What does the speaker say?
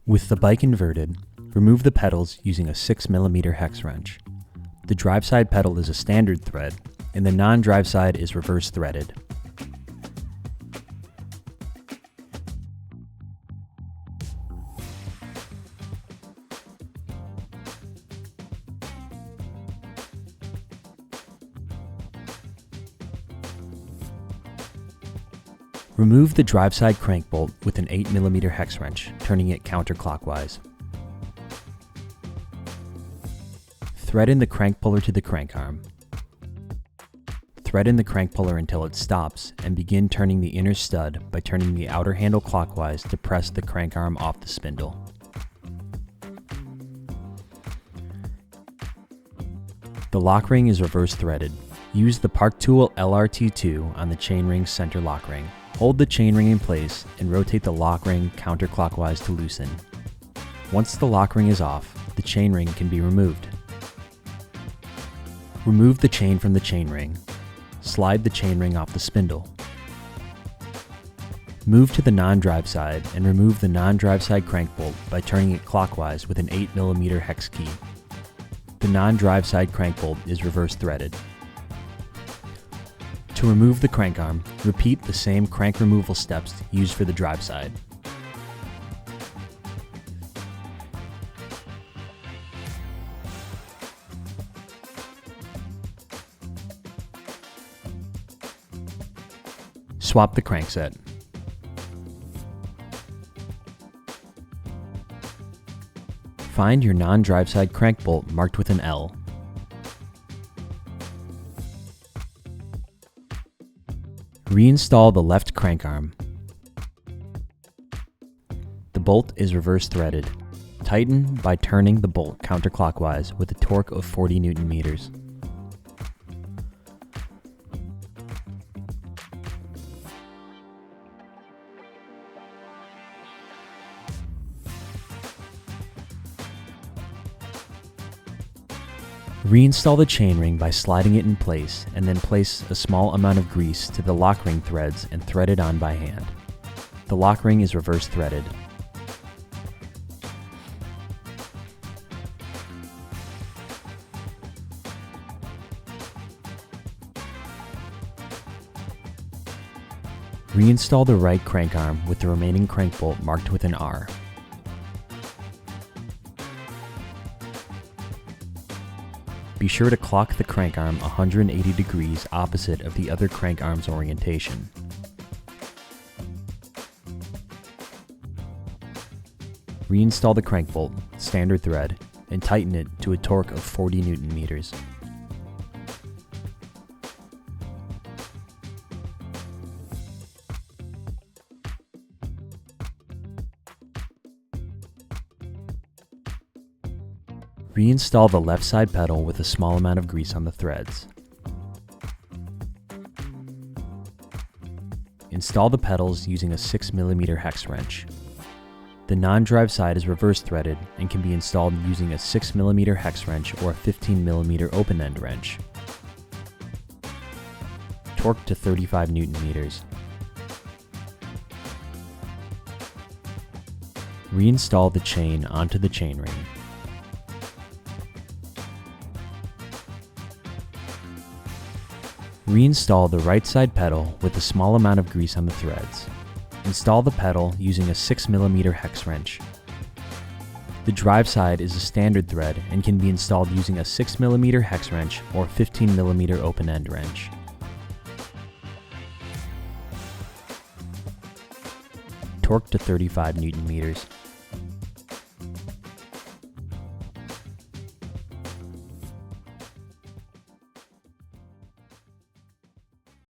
With the bike inverted, remove the pedals using a 6mm hex wrench. The drive side pedal is a standard thread, and the non-drive side is reverse threaded. Remove the drive side crank bolt with an 8mm hex wrench, turning it counterclockwise. Thread in the crank puller to the crank arm. Thread in the crank puller until it stops and begin turning the inner stud by turning the outer handle clockwise to press the crank arm off the spindle. The lock ring is reverse threaded. Use the Park Tool LRT2 on the chainring's center lock ring. Hold the chainring in place and rotate the lock ring counterclockwise to loosen. Once the lock ring is off, the chainring can be removed. Remove the chain from the chainring. Slide the chainring off the spindle. Move to the non-drive side and remove the non-drive side crank bolt by turning it clockwise with an 8mm hex key. The non-drive side crank bolt is reverse threaded. To remove the crank arm, repeat the same crank removal steps used for the drive side. Swap the crankset. Find your non-drive side crank bolt marked with an L. Reinstall the left crank arm. The bolt is reverse threaded. Tighten by turning the bolt counterclockwise with a torque of 40 Nm. Reinstall the chainring by sliding it in place and then place a small amount of grease to the lock ring threads and thread it on by hand. The lock ring is reverse threaded. Reinstall the right crank arm with the remaining crank bolt marked with an R. Be sure to clock the crank arm 180 degrees opposite of the other crank arm's orientation. Reinstall the crank bolt, standard thread, and tighten it to a torque of 40 Nm. Reinstall the left side pedal with a small amount of grease on the threads. Install the pedals using a 6mm hex wrench. The non-drive side is reverse threaded and can be installed using a 6mm hex wrench or a 15mm open-end wrench. Torque to 35 Nm. Reinstall the chain onto the chainring. Reinstall the right side pedal with a small amount of grease on the threads. Install the pedal using a 6mm hex wrench. The drive side is a standard thread and can be installed using a 6mm hex wrench or 15mm open-end wrench. Torque to 35 Nm.